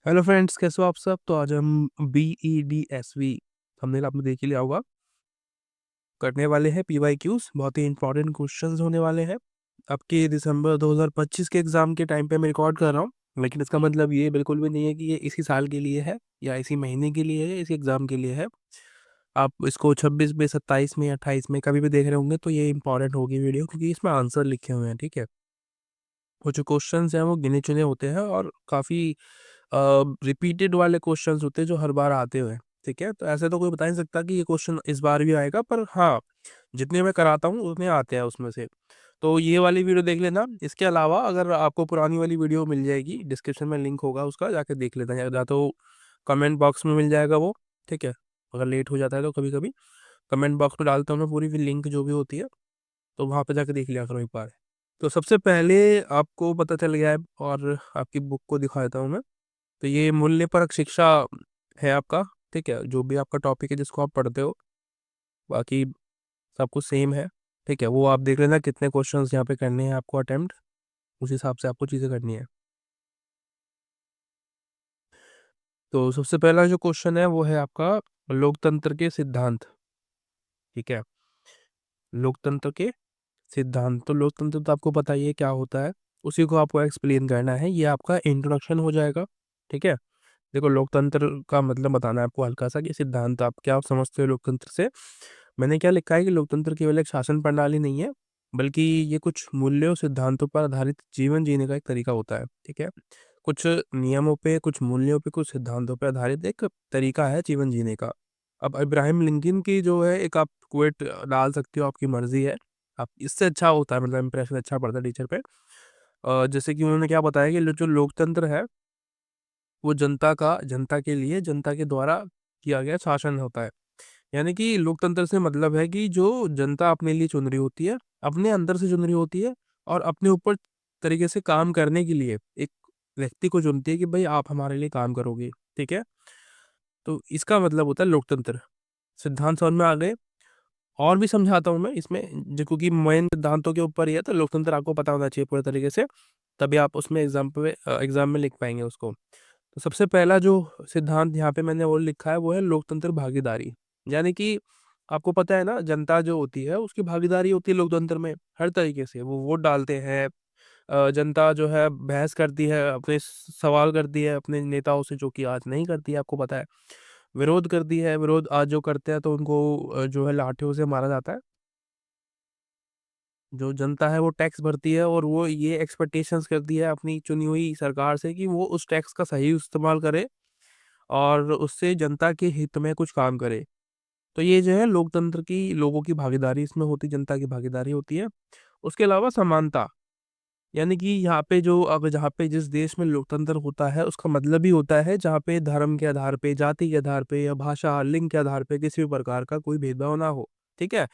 Hello friends, कैसे हो आप सब। तो आज हम BEDSV हमने आपने देख ही लिया होगा, करने वाले हैं PYQs। बहुत ही इंपॉर्टेंट क्वेश्चंस होने वाले हैं आपके दिसंबर 2025 के एग्जाम के टाइम पे मैं रिकॉर्ड कर रहा हूँ। लेकिन इसका मतलब ये बिल्कुल भी नहीं है कि ये इसी साल के लिए है या इसी महीने के लिए है, इसी एग्जाम के लिए है। आप इसको 26 में, 27 में, 28 में कभी भी देख रहे होंगे तो ये इंपॉर्टेंट होगी वीडियो, क्योंकि इसमें आंसर लिखे हुए हैं। ठीक है, वो जो क्वेश्चंस हैं वो गिने चुने होते हैं और काफ़ी रिपीटेड वाले क्वेश्चंस होते हैं जो हर बार आते हुए हैं। ठीक है, तो ऐसे तो कोई बता नहीं सकता कि ये क्वेश्चन इस बार भी आएगा, पर हाँ, जितने मैं कराता हूँ उतने आते हैं उसमें से। तो ये वाली वीडियो देख लेना। इसके अलावा अगर आपको पुरानी वाली वीडियो मिल जाएगी, डिस्क्रिप्शन में लिंक होगा उसका, जाके देख लेना, या तो कमेंट बॉक्स में मिल जाएगा वो। ठीक है, अगर लेट हो जाता है तो कभी कभी कमेंट बॉक्स में डालता हूँ मैं पूरी लिंक जो भी होती है, तो वहाँ पे जाके देख लिया करो एक बार। तो सबसे पहले आपको पता चल गया है, और आपकी बुक को दिखा देता हूँ मैं। तो ये मूल्यपरक शिक्षा है आपका। ठीक है, जो भी आपका टॉपिक है जिसको आप पढ़ते हो, बाकी सब कुछ सेम है। ठीक है, वो आप देख लेना कितने क्वेश्चंस यहाँ पे करने हैं आपको अटेम्प्ट, उस हिसाब से आपको चीज़ें करनी है। तो सबसे पहला जो क्वेश्चन है वो है आपका लोकतंत्र के सिद्धांत। ठीक है, लोकतंत्र के सिद्धांत। तो लोकतंत्र तो आपको पता ही है क्या होता है, उसी को आपको एक्सप्लेन करना है। ये आपका इंट्रोडक्शन हो जाएगा। ठीक है, देखो, लोकतंत्र का मतलब बताना है आपको हल्का सा, कि सिद्धांत आप क्या समझते हो लोकतंत्र से। मैंने क्या लिखा है कि लोकतंत्र केवल एक शासन प्रणाली नहीं है, बल्कि ये कुछ मूल्यों सिद्धांतों पर आधारित जीवन जीने का एक तरीका होता है। ठीक है, कुछ नियमों पे, कुछ मूल्यों पे, कुछ सिद्धांतों पे आधारित एक तरीका है जीवन जीने का। अब इब्राहिम लिंकन की जो है एक आप क्वेट डाल सकते हो, आपकी मर्जी है। आप इससे अच्छा होता है, मतलब इंप्रेशन अच्छा पड़ता है टीचर पे। जैसे कि उन्होंने क्या बताया कि जो लोकतंत्र है वो जनता के लिए, जनता के द्वारा किया गया शासन होता है। यानी कि लोकतंत्र से मतलब है कि जो जनता अपने लिए चुन रही होती है, अपने अंदर से चुन रही होती है, और अपने ऊपर तरीके से काम करने के लिए एक व्यक्ति को चुनती है कि भाई आप हमारे लिए काम करोगे। ठीक है, तो इसका मतलब होता है लोकतंत्र। सिद्धांत समझ में आ गए। और भी समझाता हूँ मैं इसमें, जो क्योंकि मेन सिद्धांतों के ऊपर ही है, तो लोकतंत्र आपको पता होना चाहिए पूरे तरीके से, तभी आप उसमें एग्जाम में लिख पाएंगे उसको। तो सबसे पहला जो सिद्धांत यहाँ पे मैंने वो लिखा है वो है लोकतंत्र भागीदारी। यानी कि आपको पता है ना, जनता जो होती है उसकी भागीदारी होती है लोकतंत्र में हर तरीके से। वो वोट डालते हैं, जनता जो है बहस करती है, अपने सवाल करती है अपने नेताओं से, जो कि आज नहीं करती है, आपको पता है। विरोध करती है, विरोध आज जो करते हैं तो उनको जो है लाठियों से मारा जाता है। जो जनता है वो टैक्स भरती है, और वो ये एक्सपेक्टेशंस करती है अपनी चुनी हुई सरकार से कि वो उस टैक्स का सही इस्तेमाल करे और उससे जनता के हित में कुछ काम करे। तो ये जो है लोकतंत्र की, लोगों की भागीदारी इसमें होती, जनता की भागीदारी होती है। उसके अलावा समानता। यानी कि यहाँ पे जो, अब जहाँ पे जिस देश में लोकतंत्र होता है उसका मतलब ही होता है जहाँ पे धर्म के आधार पे, जाति के आधार पे, या भाषा लिंग के आधार पे किसी भी प्रकार का कोई भेदभाव ना हो। ठीक है,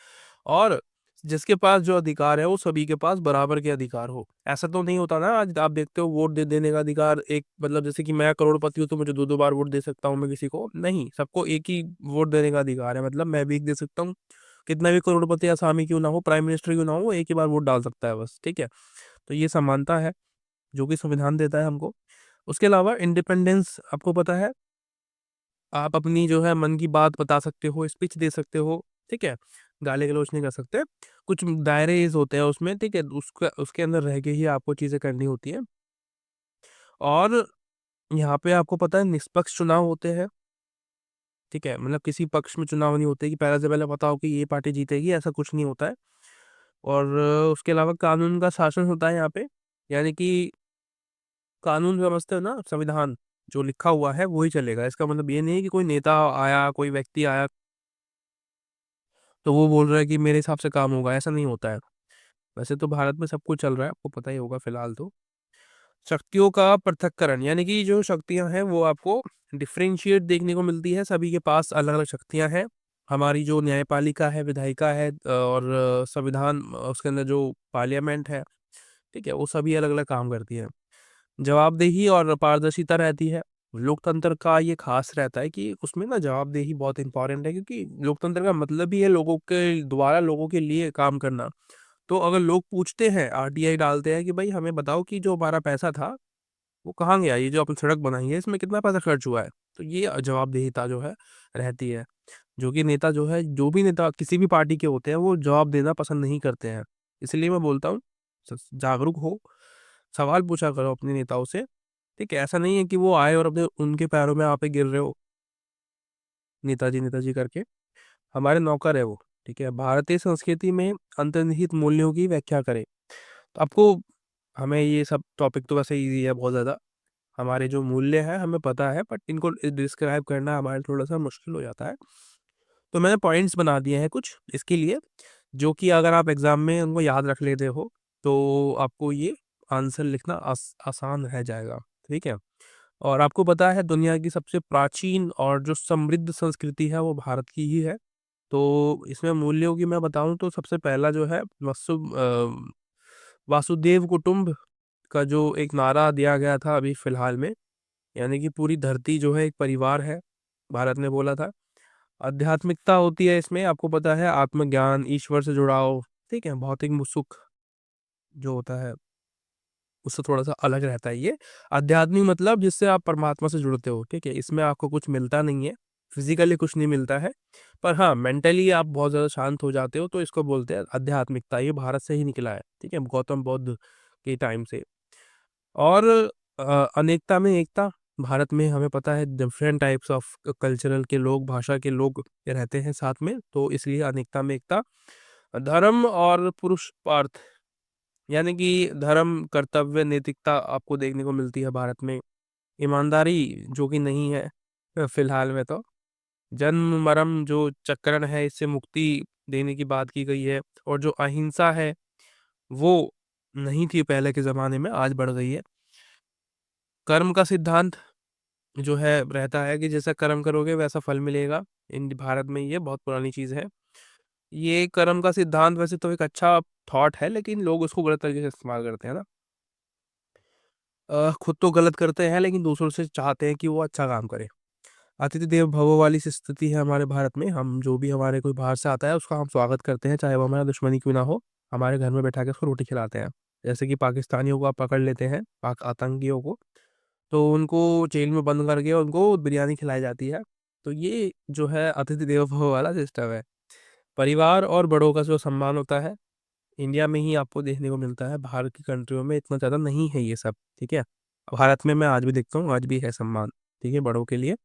और जिसके पास जो अधिकार है वो सभी के पास बराबर के अधिकार हो। ऐसा तो नहीं होता ना, आज आप देखते हो वोट देने का अधिकार एक, मतलब जैसे कि मैं करोड़पति हूँ तो मुझे दो दो बार वोट दे सकता हूँ मैं किसी को, नहीं, सबको एक ही वोट देने का अधिकार है। मतलब मैं भी एक दे सकता हूँ, कितना भी करोड़पति आसामी क्यों ना हो, प्राइम मिनिस्टर क्यों ना हो, वो एक ही बार वोट डाल सकता है बस। ठीक है, तो ये समानता है जो कि संविधान देता है हमको। उसके अलावा इंडिपेंडेंस आपको पता है, आप अपनी जो है मन की बात बता सकते हो, स्पीच दे सकते हो। ठीक है, गाली गलौज नहीं कर सकते, कुछ दायरे होते हैं उसमें। ठीक है, उसका उसके अंदर रह के ही आपको चीज़ें करनी होती है। और यहाँ पे आपको पता है निष्पक्ष चुनाव होते हैं। ठीक है, मतलब किसी पक्ष में चुनाव नहीं होते कि पहले से पहले पता हो कि ये पार्टी जीतेगी, ऐसा कुछ नहीं होता है। और उसके अलावा कानून का शासन होता है यहाँ पे। यानी कि कानून समझते हो ना, संविधान जो लिखा हुआ है वही चलेगा। इसका मतलब ये नहीं है कि कोई नेता आया, कोई व्यक्ति आया तो वो बोल रहा है कि मेरे हिसाब से काम होगा, ऐसा नहीं होता है। वैसे तो भारत में सब कुछ चल रहा है, आपको पता ही होगा फिलहाल तो। शक्तियों का पृथक्करण, यानी कि जो शक्तियां हैं वो आपको डिफरेंशिएट देखने को मिलती है, सभी के पास अलग अलग शक्तियां हैं। हमारी जो न्यायपालिका है, विधायिका है, और संविधान, उसके अंदर जो पार्लियामेंट है, ठीक है, वो सभी अलग अलग काम करती है। जवाबदेही और पारदर्शिता रहती है। लोकतंत्र का ये खास रहता है कि उसमें ना जवाबदेही बहुत इंपॉर्टेंट है, क्योंकि लोकतंत्र का मतलब ही है लोगों के द्वारा लोगों के लिए काम करना। तो अगर लोग पूछते हैं, RTI डालते हैं कि भाई हमें बताओ कि जो हमारा पैसा था वो कहाँ गया, ये जो आपने सड़क बनाई है इसमें कितना पैसा खर्च हुआ है। तो ये जवाबदेहिता जो है रहती है, जो कि नेता जो है, जो भी नेता किसी भी पार्टी के होते हैं, वो जवाब देना पसंद नहीं करते हैं। इसलिए मैं बोलता हूँ, जागरूक हो, सवाल पूछा करो अपने नेताओं से। ठीक है, ऐसा नहीं है कि वो आए और अपने उनके पैरों में आप पे गिर रहे हो, नेताजी नेताजी करके। हमारे नौकर है वो। ठीक है, भारतीय संस्कृति में अंतर्निहित मूल्यों की व्याख्या करें। तो आपको, हमें ये सब टॉपिक तो वैसे इजी है बहुत ज़्यादा, हमारे जो मूल्य हैं हमें पता है, बट इनको डिस्क्राइब करना हमारे लिए थोड़ा सा मुश्किल हो जाता है। तो मैंने पॉइंट्स बना दिए हैं कुछ इसके लिए, जो कि अगर आप एग्जाम में उनको याद रख लेते हो तो आपको ये आंसर लिखना आसान रह जाएगा। ठीक है, और आपको पता है दुनिया की सबसे प्राचीन और जो समृद्ध संस्कृति है वो भारत की ही है। तो इसमें मूल्यों की मैं बताऊं तो सबसे पहला जो है वासुदेव कुटुंब का जो एक नारा दिया गया था अभी फिलहाल में, यानी कि पूरी धरती जो है एक परिवार है, भारत ने बोला था। आध्यात्मिकता होती है इसमें, आपको पता है, आत्मज्ञान, ईश्वर से जुड़ाव। ठीक है, भौतिक सुख जो होता है उससे थोड़ा सा अलग रहता है ये। आध्यात्मिक मतलब जिससे आप परमात्मा से जुड़ते हो। ठीक है, इसमें आपको कुछ मिलता नहीं है, फिजिकली कुछ नहीं मिलता है, पर हाँ मेंटली आप बहुत ज़्यादा शांत हो जाते हो, तो इसको बोलते हैं आध्यात्मिकता। ये भारत से ही निकला है, ठीक है, गौतम बुद्ध के टाइम से। और अनेकता में एकता, भारत में हमें पता है डिफरेंट टाइप्स ऑफ कल्चरल के लोग, भाषा के लोग रहते हैं साथ में, तो इसलिए अनेकता में एकता। धर्म और पुरुष पार्थ, यानी कि धर्म, कर्तव्य, नैतिकता आपको देखने को मिलती है भारत में। ईमानदारी जो कि नहीं है फिलहाल में, तो जन्म मरण जो चक्रण है इससे मुक्ति देने की बात की गई है। और जो अहिंसा है वो नहीं थी पहले के जमाने में, आज बढ़ गई है। कर्म का सिद्धांत जो है रहता है कि जैसा कर्म करोगे वैसा फल मिलेगा। इन भारत में ये बहुत पुरानी चीज है। ये कर्म का सिद्धांत वैसे तो एक अच्छा थॉट है, लेकिन लोग उसको गलत तरीके से इस्तेमाल करते हैं ना। खुद तो गलत करते हैं लेकिन दूसरों से चाहते हैं कि वो अच्छा काम करे। अतिथि देव भव वाली स्थिति है हमारे भारत में, हम जो भी हमारे कोई बाहर से आता है उसका हम स्वागत करते हैं, चाहे वो हमारा दुश्मनी क्यों ना हो। हमारे घर में बैठा के उसको रोटी खिलाते हैं। जैसे कि पाकिस्तानियों को आप पकड़ लेते हैं, पाक आतंकियों को, तो उनको जेल में बंद करके उनको बिरयानी खिलाई जाती है। तो ये जो है अतिथि देवो भव वाला सिस्टम है। परिवार और बड़ों का जो सम्मान होता है, इंडिया में ही आपको देखने को मिलता है, बाहर की कंट्रियों में इतना ज़्यादा नहीं है ये सब। ठीक है, भारत में मैं आज भी देखता हूँ, आज भी है सम्मान, ठीक है, बड़ों के लिए।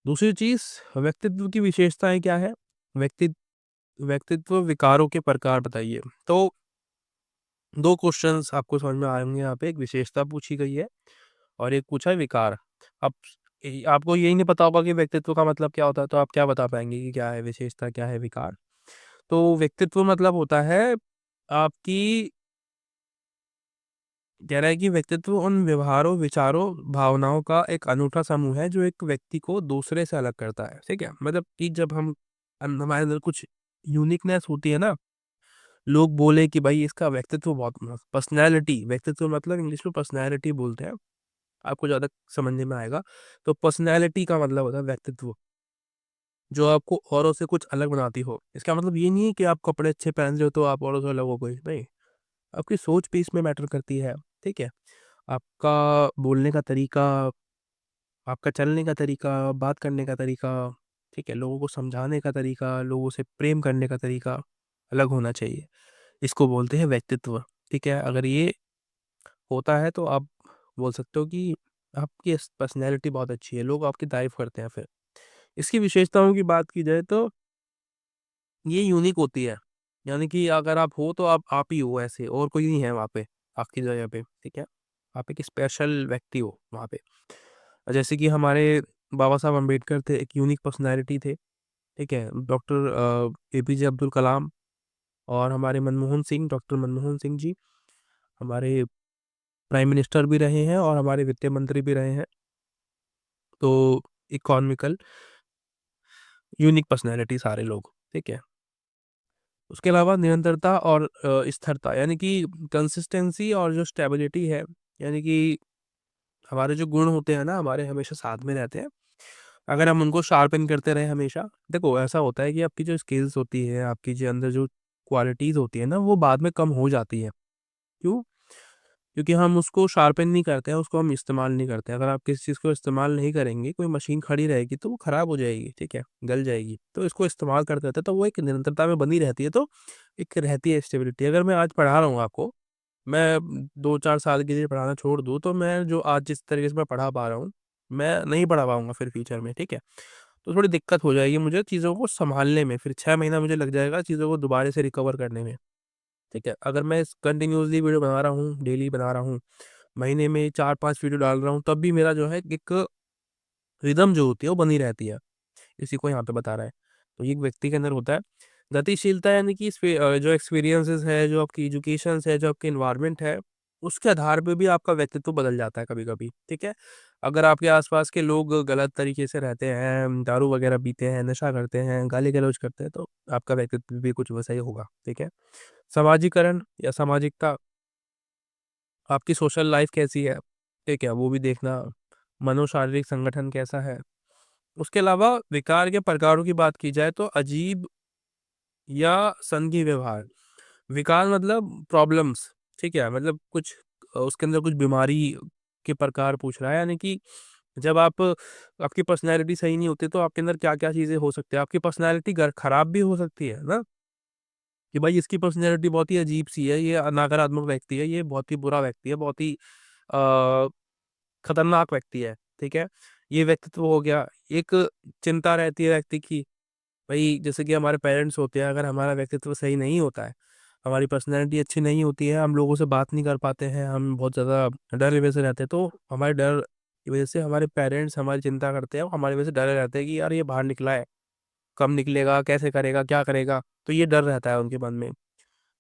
दूसरी चीज, व्यक्तित्व की विशेषताएं क्या है। व्यक्ति व्यक्तित्व विकारों के प्रकार बताइए। तो दो क्वेश्चंस आपको समझ में आएंगे यहाँ पे, एक विशेषता पूछी गई है और एक पूछा है विकार। अब आपको यही नहीं पता होगा कि व्यक्तित्व का मतलब क्या होता है, तो आप क्या बता पाएंगे कि क्या है विशेषता, क्या है विकार। तो व्यक्तित्व मतलब होता है आपकी, कह रहा है कि व्यक्तित्व उन व्यवहारों, विचारों, भावनाओं का एक अनूठा समूह है जो एक व्यक्ति को दूसरे से अलग करता है। ठीक है, मतलब कि जब हमारे अंदर कुछ यूनिकनेस होती है ना, लोग बोले कि भाई इसका व्यक्तित्व बहुत, पर्सनैलिटी, व्यक्तित्व मतलब इंग्लिश में पर्सनैलिटी बोलते हैं, आपको ज़्यादा समझने में आएगा। तो पर्सनैलिटी का मतलब होता है व्यक्तित्व, जो आपको औरों से कुछ अलग बनाती हो। इसका मतलब ये नहीं है कि आप कपड़े अच्छे पहन रहे हो तो आप औरों से अलग हो गए, नहीं, आपकी सोच भी इसमें मैटर करती है। ठीक है, आपका बोलने का तरीका, आपका चलने का तरीका, बात करने का तरीका, ठीक है, लोगों को समझाने का तरीका, लोगों से प्रेम करने का तरीका अलग होना चाहिए। इसको बोलते हैं व्यक्तित्व। ठीक है, अगर ये होता है तो आप बोल सकते हो कि आपकी पर्सनैलिटी बहुत अच्छी है, लोग आपकी तारीफ करते हैं। फिर इसकी विशेषताओं की बात की जाए तो ये यूनिक होती है, यानी कि अगर आप हो तो आप ही हो, ऐसे और कोई नहीं है वहाँ पे आपकी जगह पे। ठीक है, आप एक स्पेशल व्यक्ति हो वहाँ पे। जैसे कि हमारे बाबा साहब अम्बेडकर थे, एक यूनिक पर्सनैलिटी थे। ठीक है, डॉक्टर एपीजे अब्दुल कलाम, और हमारे मनमोहन सिंह, डॉक्टर मनमोहन सिंह जी हमारे प्राइम मिनिस्टर भी रहे हैं और हमारे वित्त मंत्री भी रहे हैं। तो इकोनॉमिकल यूनिक पर्सनैलिटी सारे लोग। ठीक है, उसके अलावा निरंतरता और स्थिरता, यानी कि कंसिस्टेंसी और जो स्टेबिलिटी है, यानी कि हमारे जो गुण होते हैं ना, हमारे हमेशा साथ में रहते हैं अगर हम उनको शार्पन करते रहे हमेशा। देखो ऐसा होता है कि आपकी जो स्किल्स होती है, आपकी जो अंदर जो क्वालिटीज होती है ना, वो बाद में कम हो जाती है। क्यों? क्योंकि हम उसको शार्पन नहीं करते हैं, उसको हम इस्तेमाल नहीं करते। अगर आप किसी चीज़ को इस्तेमाल नहीं करेंगे, कोई मशीन खड़ी रहेगी तो वो ख़राब हो जाएगी, ठीक है, गल जाएगी। तो इसको इस्तेमाल करते रहते हैं तो वो एक निरंतरता में बनी रहती है, तो एक रहती है स्टेबिलिटी। अगर मैं आज पढ़ा रहा हूँ आपको, मैं 2-4 साल के लिए पढ़ाना छोड़ दूँ, तो मैं जो आज जिस तरीके से मैं पढ़ा पा रहा हूँ, मैं नहीं पढ़ा पाऊँगा फिर फ्यूचर में, ठीक है। तो थोड़ी दिक्कत हो जाएगी मुझे चीज़ों को सँभालने में, फिर 6 महीना मुझे लग जाएगा चीज़ों को दोबारा से रिकवर करने में, ठीक है। अगर मैं कंटिन्यूअसली वीडियो बना रहा हूँ, डेली बना रहा हूँ, महीने में 4-5 वीडियो डाल रहा हूँ, तब भी मेरा जो है एक रिदम जो होती है वो बनी रहती है। इसी को यहाँ पे बता रहा है। तो ये एक व्यक्ति के अंदर होता है। गतिशीलता यानी कि जो एक्सपीरियंसेस है, जो आपकी एजुकेशंस है, जो आपकी एनवायरनमेंट है, उसके आधार पे भी आपका व्यक्तित्व बदल जाता है कभी-कभी, ठीक है? अगर आपके आस-पास के लोग गलत तरीके से रहते हैं, दारू वगैरह पीते हैं, नशा करते हैं, गाली-गलौज करते हैं, तो आपका व्यक्तित्व भी कुछ वैसा ही होगा, ठीक है? सामाजीकरण या सामाजिकता, आपकी सोशल लाइफ कैसी है, ठीक है? वो भी देखना, मनोशारीरिक संगठन कैसा है। उसके अलावा विकार के प्रकारों की बात की जाए तो अजीब या संघी व्यवहार। विकार मतलब प्रॉब्लम्स, ठीक है? मतलब कुछ उसके अंदर कुछ बीमारी के प्रकार पूछ रहा है, यानी कि जब आपकी पर्सनैलिटी सही नहीं होती तो आपके अंदर क्या-क्या चीज़ें हो सकती है। आपकी पर्सनैलिटी गर खराब भी हो सकती है ना, कि भाई इसकी पर्सनैलिटी बहुत ही अजीब-सी है, ये नकारात्मक व्यक्ति है, ये बहुत ही बुरा व्यक्ति है, बहुत ही अ, खतरनाक व्यक्ति है, ठीक है? ये व्यक्तित्व हो गया। एक चिंता रहती है व्यक्ति की, भई जैसे कि हमारे पेरेंट्स होते हैं, अगर हमारा व्यक्तित्व सही नहीं होता है, हमारी पर्सनैलिटी अच्छी नहीं होती है, हम लोगों से बात नहीं कर पाते हैं, हम बहुत ज़्यादा डरे हुए से रहते हैं, तो हमारे डर की वजह से हमारे पेरेंट्स हमारी चिंता करते हैं और हमारी वजह से डरे रहते हैं कि यार ये बाहर निकला है, कब निकलेगा, कैसे करेगा, क्या करेगा? तो ये डर रहता है उनके मन में।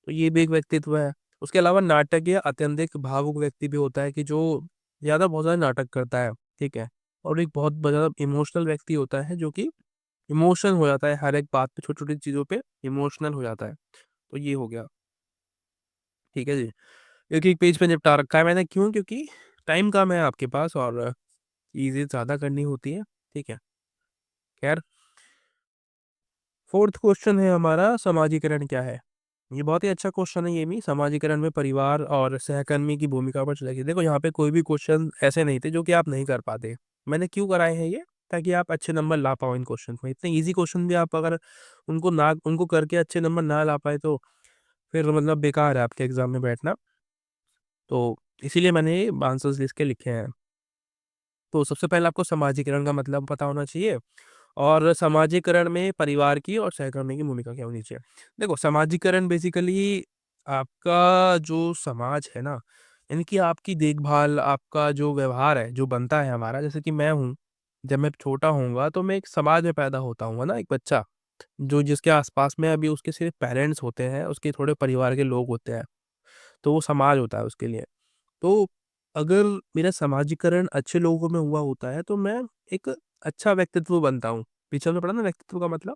तो ये भी एक व्यक्तित्व है। उसके अलावा नाटक या अत्यधिक भावुक व्यक्ति भी होता है कि जो बहुत ज़्यादा नाटक करता है, ठीक है? और एक बहुत ज़्यादा इमोशनल व्यक्ति होता है जो कि इमोशन हो जाता है हर एक बात पे, छोटी-छोटी चीज़ों पे इमोशनल हो जाता है। तो ये हो गया, ठीक है जी। एक-एक पेज पे निपटा रखा है मैंने, क्यों? क्योंकि टाइम कम है आपके पास और चीज़ें ज़्यादा करनी होती हैं, ठीक है। ख़ैर, 4th क्वेश्चन है हमारा, समाजीकरण क्या है? ये बहुत ही अच्छा क्वेश्चन है ये भी। समाजीकरण में परिवार और सहकर्मी की भूमिका पर चलेगी। देखो यहाँ पे कोई भी क्वेश्चन ऐसे नहीं थे जो कि आप नहीं कर पाते। मैंने क्यों कराए हैं ये? ताकि आप अच्छे नंबर ला पाओ इन क्वेश्चन में। इतने ईज़ी क्वेश्चन भी आप अगर उनको करके अच्छे नंबर ना ला पाए तो फिर मतलब बेकार है आपके एग्ज़ाम में बैठना। तो इसीलिए मैंने ये आंसर्स लिस्ट के लिखे हैं। तो सबसे पहले आपको समाजीकरण का मतलब पता होना चाहिए और समाजीकरण में परिवार की और सहकर्मी की भूमिका क्या होनी चाहिए। देखो, समाजीकरण बेसिकली आपका जो समाज है ना, यानी कि आपकी देखभाल, आपका जो व्यवहार है, जो बनता है हमारा, जैसे कि मैं हूँ, जब मैं छोटा होऊँगा तो मैं एक समाज में पैदा होता हूँ, है ना, एक बच्चा, जो जिसके आस-पास में अभी उसके सिर्फ़ पेरेंट्स होते हैं, उसके थोड़े परिवार के लोग होते हैं, तो वो समाज होता है उसके लिए। तो अगर मेरा समाजीकरण अच्छे लोगों में हुआ होता है, तो मैं एक अच्छा व्यक्तित्व बनता हूँ। पीछे हमने पढ़ा ना व्यक्तित्व का मतलब?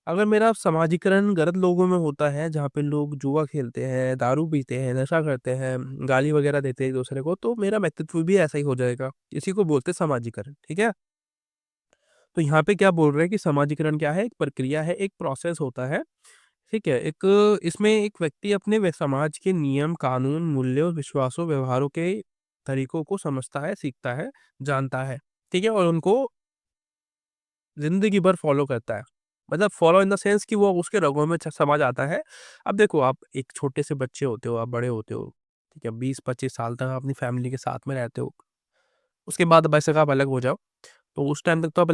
अगर मेरा समाजीकरण गलत लोगों में होता है, जहाँ पे लोग जुआ खेलते हैं, दारू पीते हैं, नशा करते हैं, गाली वगैरह देते हैं एक-दूसरे को, तो मेरा व्यक्तित्व भी ऐसा ही हो जाएगा। इसी को बोलते हैं समाजीकरण, ठीक है? तो यहाँ पे क्या बोल रहे हैं कि समाजीकरण क्या है? एक प्रक्रिया है, एक प्रोसेस होता है, ठीक है? इसमें एक व्यक्ति अपने समाज के नियम, कानून, मूल्यों, विश्वासों, व्यवहारों के तरीकों को समझता है, सीखता है, जानता है, ठीक है? और उनको ज़िंदगी भर फ़ॉलो करता है। मतलब फ़ॉलो इन द सेंस कि वो उसके रगों में समा जाता है। अब देखो, आप एक छोटे से बच्चे होते हो, आप बड़े होते हो, ठीक है? 20-25 साल तक आप अपनी फैमिली के साथ में रहते हो। उसके बाद बेशक आप अलग हो जाओ, तो उस टाइम तक तो आप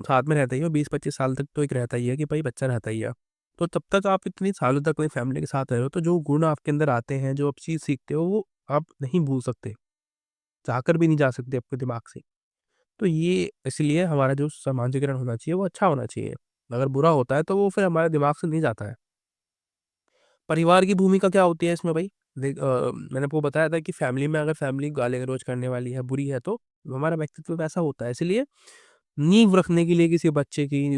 साथ में रहते ही हो, 20-25 साल तक तो एक रहता ही है कि भाई बच्चा रहता ही है। तो तब तक आप इतनी सालों तक अपनी फैमिली के साथ रहे हो, तो जो गुण आपके अंदर आते हैं, जो आप चीज़ सीखते हो, वो आप नहीं भूल सकते, चाहकर भी नहीं जा सकते आपके दिमाग से। तो ये इसलिए हमारा जो समाजीकरण होना चाहिए, वो अच्छा होना चाहिए। अगर बुरा होता है, तो वो फिर हमारे दिमाग से नहीं जाता है। परिवार की भूमिका क्या होती है इसमें भाई? मैंने आपको बताया था कि फैमिली में अगर फैमिली गाली-गलौज करने वाली है, बुरी है, तो हमारा व्यक्तित्व वैसा होता है। इसलिए नींव रखने के लिए किसी बच्चे की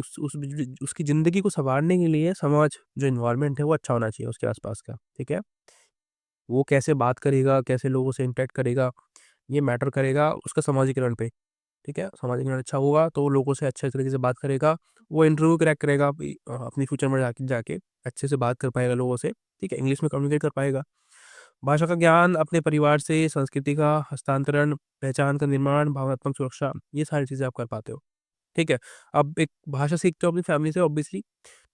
उसकी ज़िंदगी को सँवारने के लिए समाज जो एनवायरनमेंट है वो अच्छा होना चाहिए उसके आस-पास का, ठीक है? वो कैसे बात करेगा, कैसे लोगों से इंटरैक्ट करेगा, ये मैटर करेगा उसका समाजीकरण पे, ठीक है? समाजीकरण अच्छा होगा तो वो लोगों से अच्छे तरीके से बात करेगा, वो इंटरव्यू क्रैक करेगा अपनी फ्यूचर में जाके जाके अच्छे से बात कर पाएगा लोगों से, ठीक है? इंग्लिश में कम्युनिकेट कर पाएगा। भाषा का ज्ञान अपने परिवार से, संस्कृति का हस्तांतरण, पहचान का निर्माण, भावनात्मक सुरक्षा, ये सारी चीज़ें आप कर पाते हो। ठीक है? अब एक भाषा सीखते हो अपनी फैमिली से ऑब्वियसली,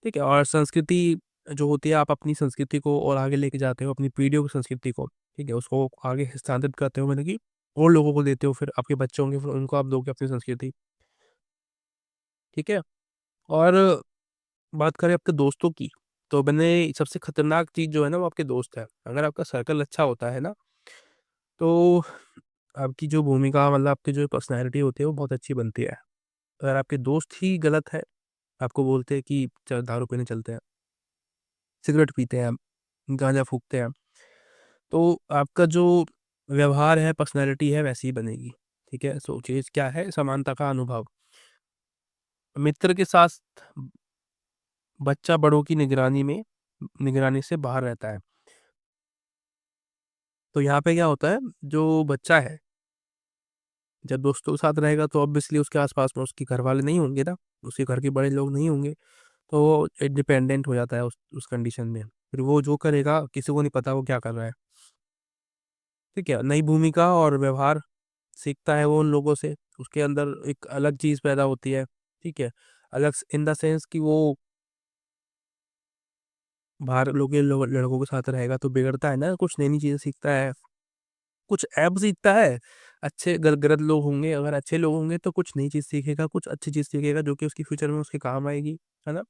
ठीक है? और संस्कृति जो होती है, आप अपनी संस्कृति को और आगे लेके जाते हो, अपनी पीढ़ियों की संस्कृति को, ठीक है? उसको आगे हस्तांतरित करते हो, मतलब कि और लोगों को देते हो, फिर आपके बच्चे होंगे, फिर उनको आप दोगे अपनी संस्कृति, ठीक है? और बात करें आपके दोस्तों की, तो मैंने सबसे खतरनाक चीज़ जो है ना, वो आपके दोस्त है। अगर आपका सर्कल अच्छा होता है ना, तो आपकी जो भूमिका, मतलब आपकी जो पर्सनैलिटी होती है, वो बहुत अच्छी बनती है। अगर आपके दोस्त ही गलत है, आपको बोलते हैं कि चल दारू पीने चलते हैं, सिगरेट पीते हैं, गांजा फूकते हैं, तो आपका जो व्यवहार है, पर्सनैलिटी है, वैसी ही बनेगी। ठीक है? सो चीज़ क्या है, समानता का अनुभव। मित्र के साथ बच्चा बड़ों की निगरानी से बाहर रहता है। तो यहाँ पे क्या होता है, जो बच्चा है, जब दोस्तों के साथ रहेगा तो ऑब्वियसली उसके आस-पास में उसके घरवाले नहीं होंगे ना, उसके घर के बड़े लोग नहीं होंगे, तो वो इंडिपेंडेंट हो जाता है उस कंडीशन में। फिर वो जो करेगा किसी को नहीं पता वो क्या कर रहा है। ठीक है? नई भूमिका और व्यवहार सीखता है वो उन लोगों से, उसके अंदर एक अलग चीज़ पैदा होती है। ठीक है? अलग इन द सेंस कि वो बाहर लोग के लड़कों के साथ रहेगा तो बिगड़ता है ना, कुछ नई-नई चीज़ें सीखता है, कुछ ऐब सीखता है। अच्छे गलत लोग होंगे, अगर अच्छे लोग होंगे तो कुछ नई चीज़ सीखेगा, कुछ अच्छी चीज़ सीखेगा जो कि उसके फ्यूचर में उसके काम आएगी, है ना?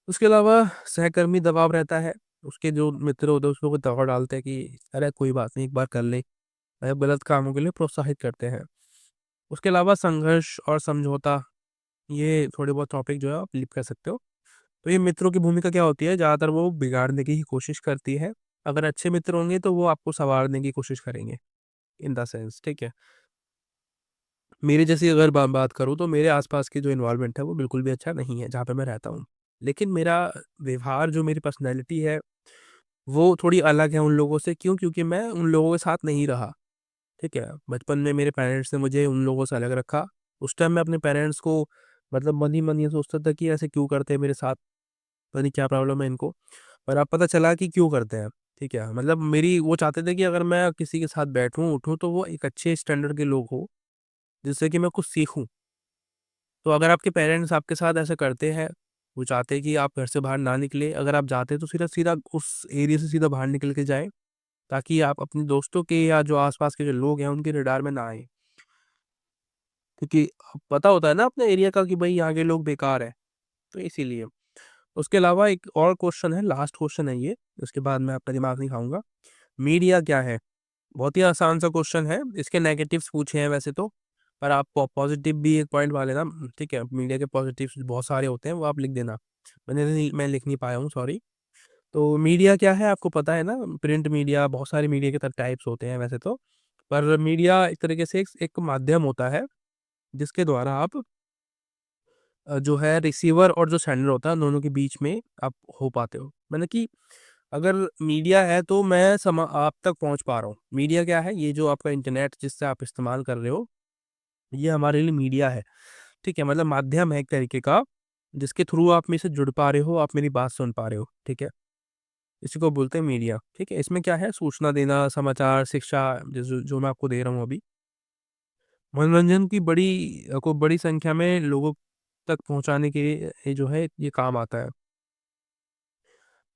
उसके अलावा सहकर्मी दबाव रहता है, उसके जो मित्र होते हैं उसको वो दबाव डालते हैं कि अरे कोई बात नहीं, एक बार कर ले, गलत कामों के लिए प्रोत्साहित करते हैं। उसके अलावा संघर्ष और समझौता, ये थोड़े बहुत टॉपिक जो है आप फ्लिप कर सकते हो। तो ये मित्रों की भूमिका क्या होती है, ज़्यादातर वो बिगाड़ने की ही कोशिश करती है। अगर अच्छे मित्र होंगे तो वो आपको सँवारने की कोशिश करेंगे, इन द सेंस, ठीक है? मेरे जैसी अगर बात करूँ तो मेरे आस-पास की जो एनवायरनमेंट है वो बिल्कुल भी अच्छा नहीं है, जहाँ पे मैं रहता हूँ। लेकिन मेरा व्यवहार, जो मेरी पर्सनैलिटी है, वो थोड़ी अलग है उन लोगों से। क्यों? क्योंकि मैं उन लोगों के साथ नहीं रहा, ठीक है? बचपन में मेरे पेरेंट्स ने मुझे उन लोगों से अलग रखा। उस टाइम मैं अपने पेरेंट्स को, मतलब मन ही मन ये सोचता था कि ऐसे क्यों करते हैं मेरे साथ, पता नहीं क्या प्रॉब्लम है इनको। पर अब पता चला कि क्यों करते हैं, ठीक है? मतलब मेरी वो चाहते थे कि अगर मैं किसी के साथ बैठूँ, उठूँ तो वो एक अच्छे स्टैंडर्ड के लोग हों, जिससे कि मैं कुछ सीखूँ। तो अगर आपके पेरेंट्स आपके साथ ऐसा करते हैं, वो चाहते हैं कि आप घर से बाहर ना निकलें, अगर आप जाते हैं तो सीधा-सीधा उस एरिया से सीधा बाहर निकल के जाएँ, ताकि आप अपने दोस्तों के या जो आस-पास के जो लोग हैं, उनके रडार में ना आएँ। क्योंकि पता होता है ना अपने एरिया का कि भई यहाँ के लोग बेकार हैं, तो इसीलिए। उसके अलावा एक और क्वेश्चन है, लास्ट क्वेश्चन है ये, उसके बाद मैं आपका दिमाग नहीं खाऊँगा। मीडिया क्या है? बहुत ही आसान सा क्वेश्चन है, इसके नेगेटिव्स पूछे हैं वैसे तो, पर आप पॉजिटिव भी एक पॉइंट वा लेना, ठीक है? मीडिया के पॉजिटिव्स बहुत सारे होते हैं, वो आप लिख देना। मैं लिख नहीं पाया हूँ, सॉरी। तो मीडिया क्या है आपको पता है ना, प्रिंट मीडिया, बहुत सारे मीडिया के टाइप्स होते हैं वैसे तो। पर मीडिया एक तरीके से एक माध्यम होता है, जिसके द्वारा आप जो है रिसीवर और जो सेंडर होता है, दोनों के बीच में आप हो पाते हो। मैंने कि अगर मीडिया है तो मैं आप तक पहुँच पा रहा हूँ। मीडिया क्या है? ये जो आपका इंटरनेट जिससे आप इस्तेमाल कर रहे हो, ये हमारे लिए मीडिया है। ठीक है? मतलब माध्यम है एक तरीके का, जिसके थ्रू आप मेरे से जुड़ पा रहे हो, आप मेरी बात सुन पा रहे हो। ठीक है? इसी को बोलते हैं मीडिया। ठीक है? इसमें क्या है, सूचना देना, समाचार, शिक्षा, जो जो मैं आपको दे रहा हूँ अभी। मनोरंजन की बड़ी संख्या में लोगों तक पहुँचाने के लिए ये जो है ये काम आता है।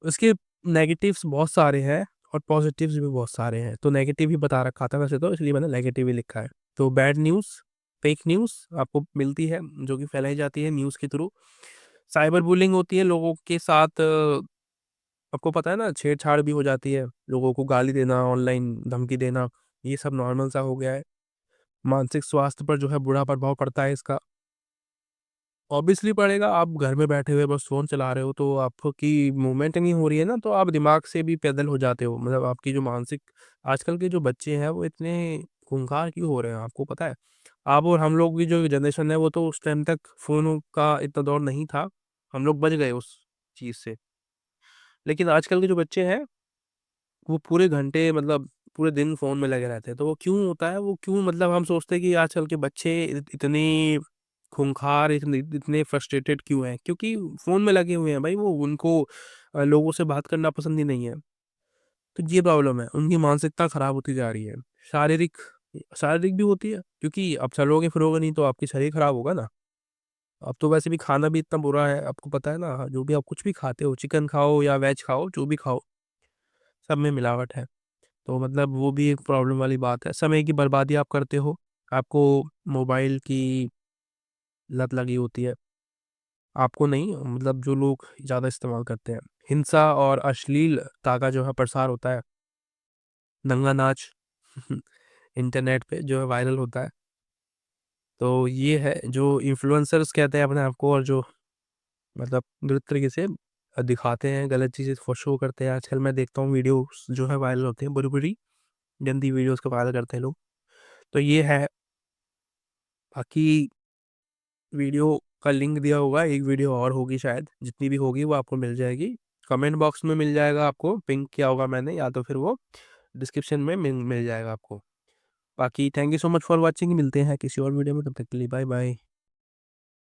उसके नेगेटिव्स बहुत सारे हैं और पॉजिटिव्स भी बहुत सारे हैं। तो नेगेटिव ही बता रखा था वैसे तो, इसलिए मैंने नेगेटिव ही लिखा है। तो बैड न्यूज़, फेक न्यूज़ आपको मिलती है, जो कि फैलाई जाती है न्यूज़ के थ्रू। साइबर बुलिंग होती है, लोगों के साथ आपको पता है ना, छेड़-छाड़ भी हो जाती है। लोगों को गाली देना, ऑनलाइन धमकी देना, ये सब नॉर्मल सा हो गया है। मानसिक स्वास्थ्य पर जो है बुरा प्रभाव पड़ता है इसका। ऑब्वियसली पड़ेगा, आप घर में बैठे हुए बस फ़ोन चला रहे हो तो आपकी मूवमेंट नहीं हो रही है ना, तो आप दिमाग से भी पैदल हो जाते हो। मतलब आपकी जो मानसिक, आजकल के जो बच्चे हैं वो इतने खूंखार क्यों हो रहे हैं, आपको पता है? आप और हम लोग की जो जनरेशन है वो तो उस टाइम तक फ़ोनों का इतना दौर नहीं था, हम लोग बच गए उस चीज़ से। लेकिन आजकल के जो बच्चे हैं, वो पूरे घंटे, मतलब पूरे दिन फ़ोन में लगे रहते हैं। तो वो क्यों होता है? वो क्यों, मतलब हम सोचते हैं कि आजकल के बच्चे इतने खूंखार, इतने फ्रस्ट्रेटेड क्यों हैं? क्योंकि फ़ोन में लगे हुए हैं भाई वो, उनको लोगों से बात करना पसंद ही नहीं है। तो ये प्रॉब्लम है, उनकी मानसिकता खराब होती जा रही है। शारीरिक शारीरिक भी होती है, क्योंकि अब चलोगे फिरोगे नहीं तो आपकी शरीर खराब होगा ना। अब तो वैसे भी खाना भी इतना बुरा है, आपको पता है ना, जो भी आप कुछ भी खाते हो, चिकन खाओ या वेज खाओ, जो भी खाओ, सब में मिलावट है। तो मतलब वो भी एक प्रॉब्लम वाली बात है। समय की बर्बादी आप करते हो, आपको मोबाइल की लत लगी होती है, आपको नहीं, मतलब जो लोग ज़्यादा इस्तेमाल करते हैं। हिंसा और अश्लीलता का जो है प्रसार होता है, नंगा नाच इंटरनेट पे जो है वायरल होता है। तो ये है जो इन्फ्लुएंसर्स कहते हैं अपने आप को, और जो मतलब गलत तरीके से दिखाते हैं, गलत चीज़ें शो करते हैं। आजकल मैं देखता हूँ वीडियोस जो है वायरल होते हैं, बुरी बुरी गंदी वीडियोस को वायरल करते हैं लोग। तो ये है। बाकी वीडियो का लिंक दिया होगा, एक वीडियो और होगी शायद, जितनी भी होगी वो आपको मिल जाएगी, कमेंट बॉक्स में मिल जाएगा, आपको पिंक किया होगा मैंने, या तो फिर वो डिस्क्रिप्शन में मिल जाएगा आपको। बाकी thank you so much for watching, मिलते हैं किसी और वीडियो में, तब तक के लिए बाय बाय।